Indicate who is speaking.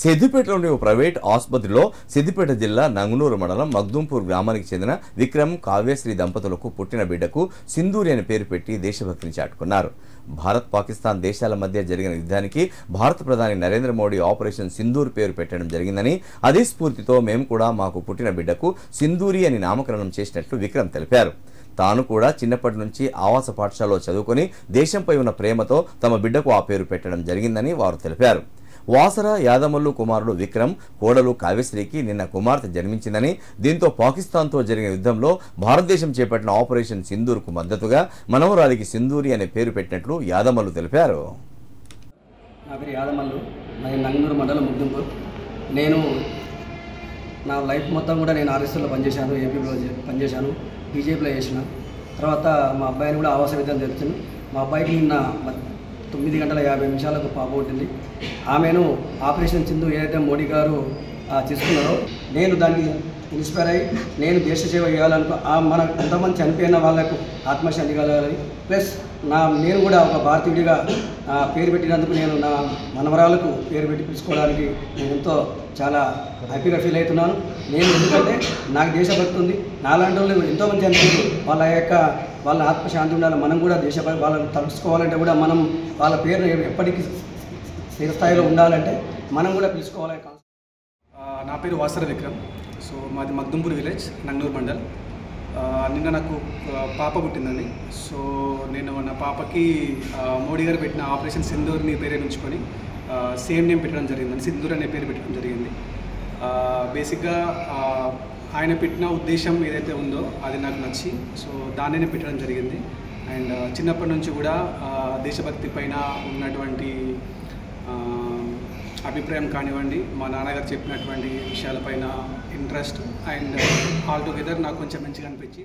Speaker 1: సిద్దిపేటలోని ఓ private ఆసుపత్రిలో సిద్దిపేట జిల్లా నంగునూరు మండలం మగ్దుంపూర్ గ్రామానికి చెందిన విక్రమ్ కావ్యశ్రీ దంపతులకు పుట్టిన బిడ్డకు సింధూరి అని పేరు పెట్టి దేశభక్తిని చాటుకున్నారు. భారత్ పాకిస్తాన్ దేశాల మధ్య జరిగిన యుద్ధానికి భారత ప్రధాని నరేంద్ర మోడీ ఆపరేషన్ సింధూర్ పేరు పెట్టడం జరిగిందని, అదే స్ఫూర్తితో మేము కూడా మాకు పుట్టిన బిడ్డకు సింధూరి అని నామకరణం చేసినట్లు విక్రమ్ తెలిపారు. తాను కూడా చిన్నప్పటి నుంచి ఆవాస పాఠశాలలో చదువుకొని దేశంపై ఉన్న ప్రేమతో తమ బిడ్డకు ఆ పేరు పెట్టడం జరిగిందని వారు తెలిపారు. వాసర యాదమల్లు కుమారుడు విక్రమ్ కోడలు కావ్యశ్రీకి నిన్న కుమార్తె జన్మించిందని, దీంతో పాకిస్తాన్తో జరిగిన యుద్ధంలో భారతదేశం చేపట్టిన ఆపరేషన్ సింధూర్కు మద్దతుగా మనవరాలికి సింధూరి అనే పేరు పెట్టినట్లు యాదమల్లు తెలిపారు.
Speaker 2: నా పేరు యాదమల్లు, నేను నంగునూరు మండలం మగ్దుంపూర్. నేను నా లైఫ్ మొత్తం కూడా నేను ఆర్ఎస్ఎస్లో పనిచేశాను, ఏపీలో పనిచేశాను, బీజేపీలో చేసిన తర్వాత మా అబ్బాయిని కూడా ఆవాస విధానం తెలుస్తుంది. మా అబ్బాయికి నిన్న 9 గంటల 50 నిమిషాలకు పాప పుట్టింది. ఆమెను ఆపరేషన్ సింధు ఏదైతే మోడీ గారు తీసుకున్నారో నేను దానికి ఇన్స్పైర్ అయ్యి నేను దేశ సేవ చేయాలనుకో, మన ఎంతమంది చనిపోయిన వాళ్ళకు ఆత్మశాంతి కలగాలని, ప్లస్ నేను కూడా ఒక భారతీయుడిగా పేరు పెట్టినందుకు నేను నా మనవరాలకు పేరు పెట్టి పిలుచుకోవడానికి నేను చాలా హ్యాపీగా ఫీల్ అవుతున్నాను. నేను ఎందుకంటే నాకు దేశభక్తి ఉంది. నాలాంటి వాళ్ళు ఎంతోమంది చనిపోయారు, వాళ్ళ ఆత్మశాంతి ఉండాలి. మనం కూడా వాళ్ళని తలుచుకోవాలంటే కూడా మనం వాళ్ళ పేరు ఎప్పటికీ స్థిరస్థాయిలో ఉండాలంటే మనం కూడా పిలుచుకోవాలి.
Speaker 3: నా పేరు వాసర విక్రమ్. సో మాది మగ్దుంపూర్ విలేజ్, నంగనూరు మండల్. నిన్న నాకు పాప పుట్టిందండి. సో నేను నా పాపకి మోడీ గారు పెట్టిన ఆపరేషన్ సింధూర్ని పేరు ఉంచుకొని సేమ్ నేమ్ పెట్టడం జరిగిందండి, సింధూర్ అనే పేరు పెట్టడం జరిగింది. బేసిక్గా ఆయన పెట్టిన ఉద్దేశం ఏదైతే ఉందో అది నాకు నచ్చి సో దానినే పెట్టడం జరిగింది. అండ్ చిన్నప్పటి నుంచి కూడా దేశభక్తి పైన ఉన్నటువంటి అభిప్రాయం కానివ్వండి, మా నాన్నగారు చెప్పినటువంటి విషయాలపైన ఇంట్రెస్ట్ అండ్ ఆల్ టుగెదర్ నాకు కొంచెం మంచిగా అనిపించి